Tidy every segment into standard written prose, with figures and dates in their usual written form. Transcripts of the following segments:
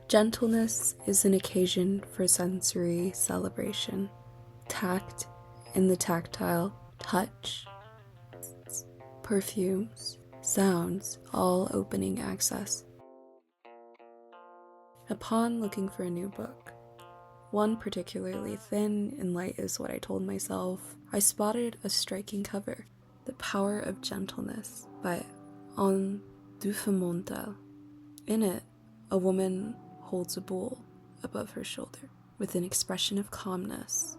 Gentleness is an occasion for sensory celebration. Tact in the tactile, touch, perfumes, sounds, all opening access. Upon looking for a new book, one particularly thin and light is what I told myself, I spotted a striking cover, The Power of Gentleness by Amour. In it, a woman holds a bowl above her shoulder with an expression of calmness,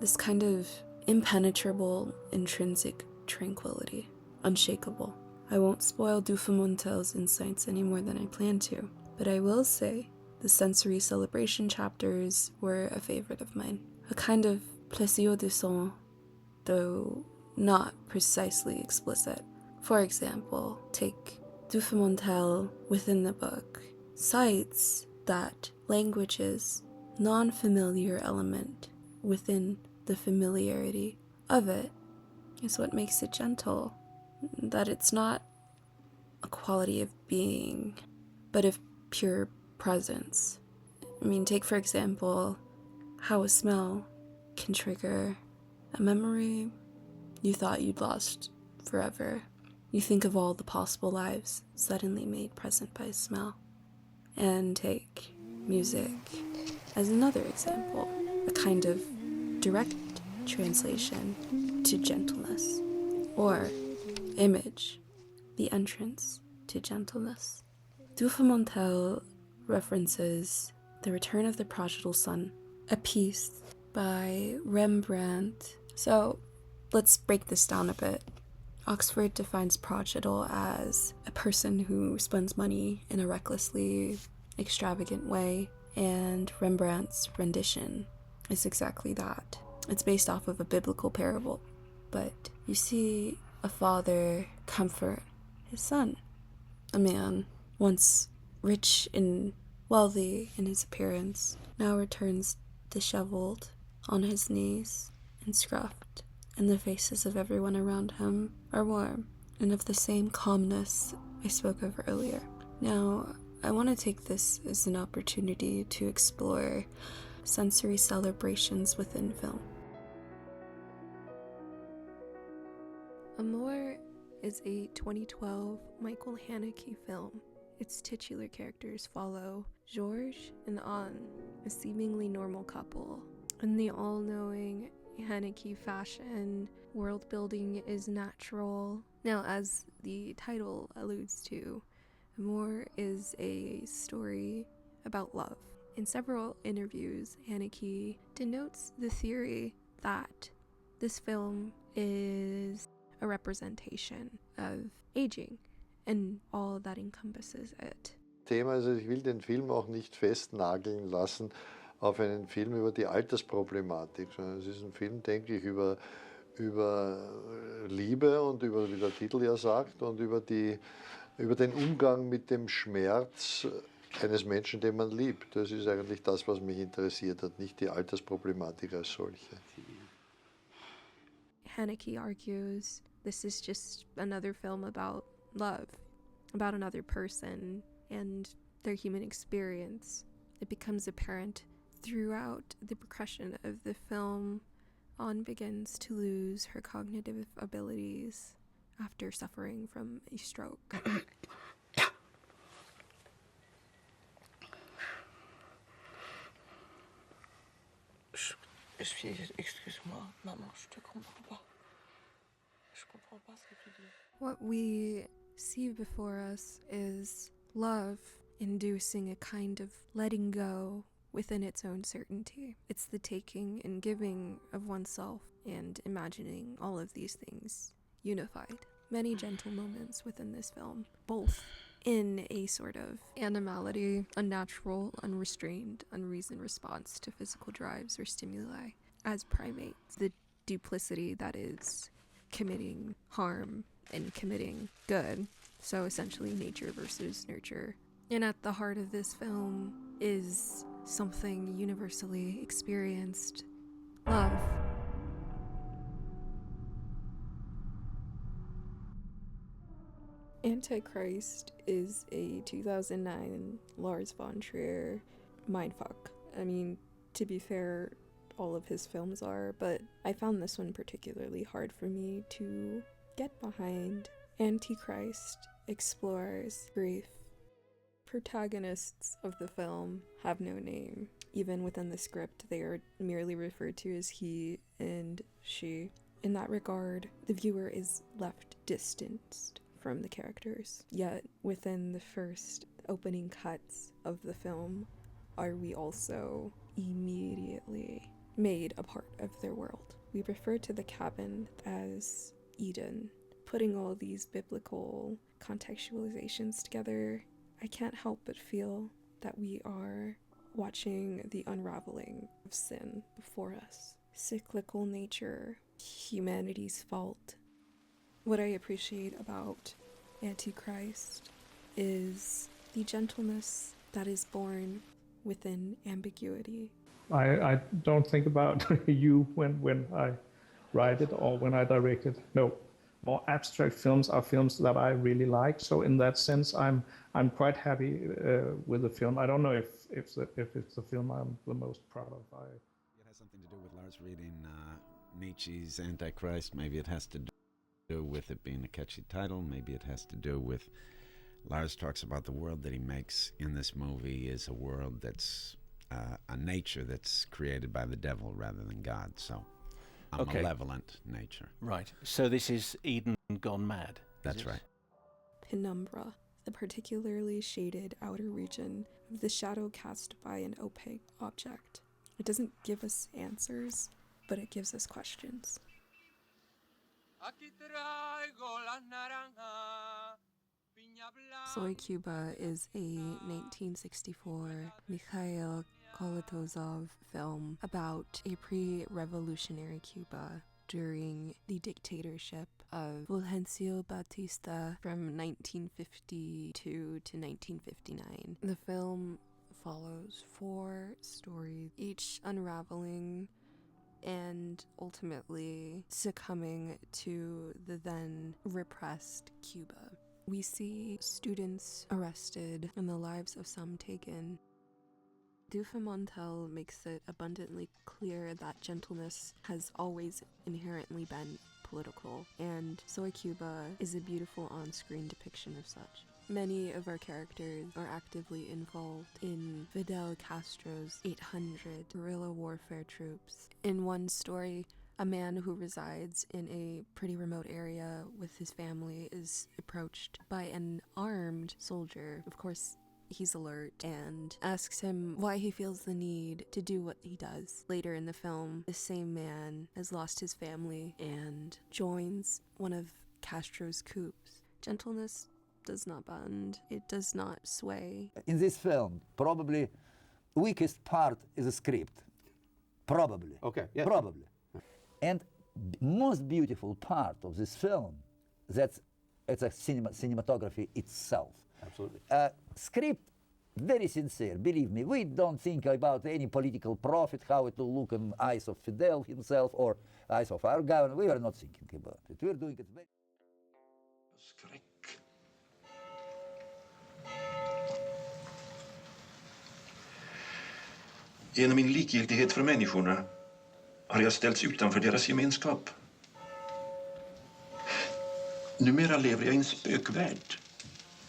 this kind of impenetrable, intrinsic tranquility, unshakable. I won't spoil Dufamontel's insights any more than I plan to, but I will say the sensory celebration chapters were a favorite of mine, a kind of plaisir du son, though not precisely explicit. For example, take Dufamontel within the book cites that language's non-familiar element within the familiarity of it is what makes it gentle, that it's not a quality of being, but of pure presence. I mean, take for example how a smell can trigger a memory you thought you'd lost forever. You think of all the possible lives suddenly made present by smell. And take music as another example, a kind of direct translation to gentleness, or image, the entrance to gentleness. Dufamontel references The Return of the Prodigal Son, a piece by Rembrandt. So let's break this down a bit. Oxford defines prodigal as a person who spends money in a recklessly extravagant way, and Rembrandt's rendition is exactly that. It's based off of a biblical parable, but you see a father comfort his son, a man once rich and wealthy in his appearance, now returns disheveled on his knees and scruffed, and the faces of everyone around him are warm and of the same calmness I spoke of earlier. Now, I want to take this as an opportunity to explore sensory celebrations within film. Amour is a 2012 Michael Haneke film. Its titular characters follow Georges and Anne, a seemingly normal couple. In the all-knowing Haneke fashion, world building is natural. Now, as the title alludes to, Amour is a story about love. In several interviews, Haneke denotes the theory that this film is a representation of aging and all that encompasses it. Thema, also ich will den Film auch nicht festnageln lassen auf einen Film über die Altersproblematik, sondern es ist ein Film, denke ich, über Liebe und über, wie der Titel ja sagt, und über den Umgang mit dem Schmerz eines Menschen, den man liebt. Das ist eigentlich das, was mich interessiert hat, nicht die Altersproblematik als solche. Haneke argues this is just another film about love, about another person and their human experience. It becomes apparent throughout the progression of the film, Anne begins to lose her cognitive abilities after suffering from a stroke. Excuse-moi, maman, je te comprends pas. Je comprends pas ce que tu dis. What we see before us is love inducing a kind of letting go within its own certainty. It's the taking and giving of oneself and imagining all of these things unified. Many gentle moments within this film, both in a sort of animality, unnatural, unrestrained, unreasoned response to physical drives or stimuli as primates, the duplicity that is committing harm and committing good. So essentially nature versus nurture. And at the heart of this film is something universally experienced: love. And Antichrist is a 2009 Lars von Trier mindfuck. I mean, to be fair, all of his films are, but I found this one particularly hard for me to get behind. Antichrist explores grief. Protagonists of the film have no name. Even within the script, they are merely referred to as he and she. In that regard, the viewer is left distanced from the characters. Yet, within the first opening cuts of the film, are we also immediately made a part of their world. We refer to the cabin as Eden. Putting all these biblical contextualizations together, I can't help but feel that we are watching the unraveling of sin before us. Cyclical nature, humanity's fault. What I appreciate about Antichrist is the gentleness that is born within ambiguity. I don't think about you when I write it or when I direct it. No, more abstract films are films that I really like. So in that sense, I'm quite happy with the film. I don't know if it's the film I'm the most proud of. It has something to do with Lars reading Nietzsche's Antichrist. Maybe it has to do with it being a catchy title. Maybe it has to do with Lars talks about the world that he makes in this movie is a world that's a nature that's created by the devil rather than God. So a malevolent nature. Right. So this is Eden gone mad. That's right. Penumbra, the particularly shaded outer region of the shadow cast by an opaque object. It doesn't give us answers, but it gives us questions. Soy Cuba is a 1964 Mikhail Kolotozov film about a pre-revolutionary Cuba during the dictatorship of Fulgencio Batista from 1952 to 1959. The film follows 4 stories, each unraveling and ultimately succumbing to the then repressed Cuba. We see students arrested and the lives of some taken. Dufamontel makes it abundantly clear that gentleness has always inherently been political, and Soy Cuba is a beautiful on-screen depiction of such. Many of our characters are actively involved in Fidel Castro's 800 guerrilla warfare troops. In one story, a man who resides in a pretty remote area with his family is approached by an armed soldier. Of course, he's alert and asks him why he feels the need to do what he does. Later in the film, the same man has lost his family and joins one of Castro's coups. Gentleness does not bend, it does not sway. In this film, probably weakest part is the script. Probably. Okay, yeah. Probably. And most beautiful part of this film, it's a cinematography itself. Absolutely. Script, very sincere, believe me. We don't think about any political profit, how it will look in eyes of Fidel himself or eyes of our government. We are not thinking about it. We're doing it very... Skräck. Genom min likgiltighet för människorna har jag ställts utanför deras gemenskap. Numera lever jag i en spökvärld,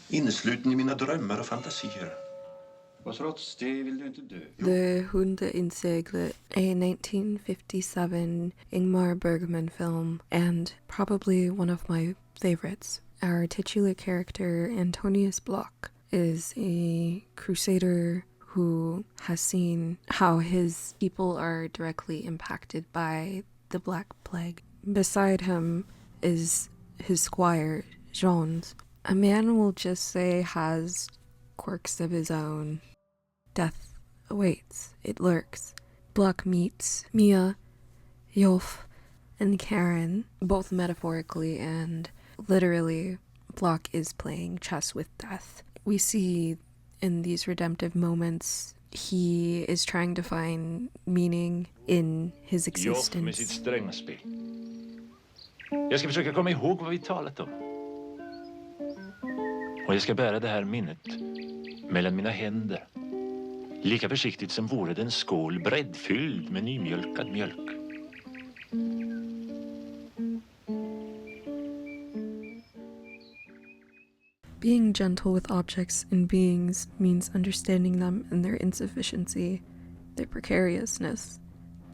innesluten i mina drömmar och fantasier. Och trots det vill du inte dö. The Hunde Inseglet, a 1957 Ingmar Bergman film, and probably one of my favorites. Our titular character, Antonius Block, is a crusader who has seen how his people are directly impacted by the Black Plague. Beside him is his squire, Jones. A man we'll just say has quirks of his own. Death awaits. It lurks. Block meets Mia, Yolf, and Karen, both metaphorically and literally. Block is playing chess with death. We see in these redemptive moments, he is trying to find meaning in his existence. Joff med sitt strängspel. Jag ska försöka komma ihåg vad vi talat om. Och jag ska bära det här minnet mellan mina händer. Lika försiktigt som vore det en skål breddfylld med nymjölkad mjölk. Being gentle with objects and beings means understanding them and their insufficiency, their precariousness,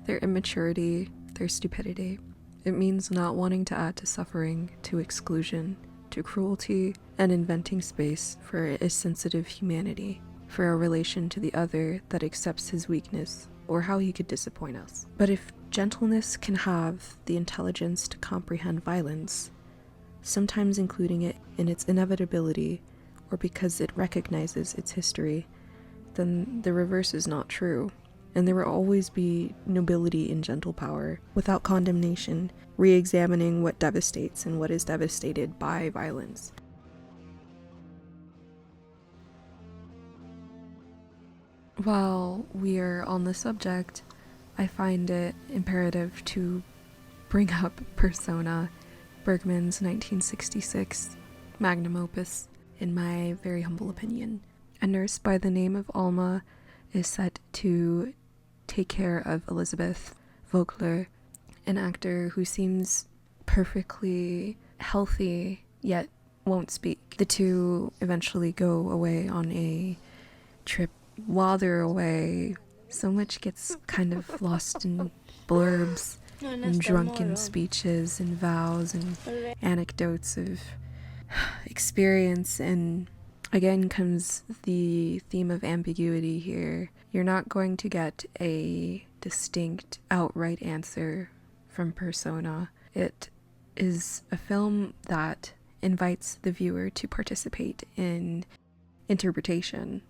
their immaturity, their stupidity. It means not wanting to add to suffering, to exclusion, to cruelty, and inventing space for a sensitive humanity, for a relation to the other that accepts his weakness or how he could disappoint us. But if gentleness can have the intelligence to comprehend violence, sometimes including it in its inevitability or because it recognizes its history, then the reverse is not true. And there will always be nobility in gentle power, without condemnation, re-examining what devastates and what is devastated by violence. While we are on the subject, I find it imperative to bring up Persona, Bergman's 1966 magnum opus, in my very humble opinion. A nurse by the name of Alma is set to take care of Elizabeth Vogler, an actor who seems perfectly healthy yet won't speak. The two eventually go away on a trip. While they're away, so much gets kind of lost in blurbs and drunken speeches and vows and anecdotes of experience, and again comes the theme of ambiguity here. You're not going to get a distinct, outright answer from Persona. It is a film that invites the viewer to participate in interpretation.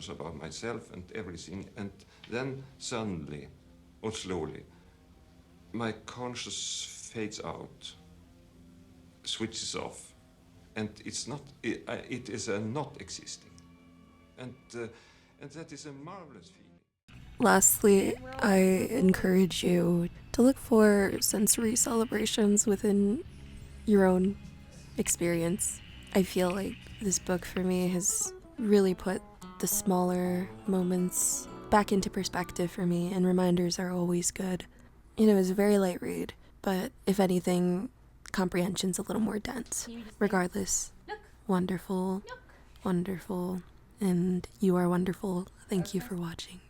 About myself and everything, and then suddenly or slowly my conscience fades out, switches off, and it is a not existing, and that is a marvelous feeling. Lastly, I encourage you to look for sensory celebrations within your own experience. I feel like this book for me has really put the smaller moments back into perspective for me, and reminders are always good. You know, it's a very light read, but if anything, comprehension's a little more dense. Regardless, wonderful, wonderful, and you are wonderful. Thank you for watching.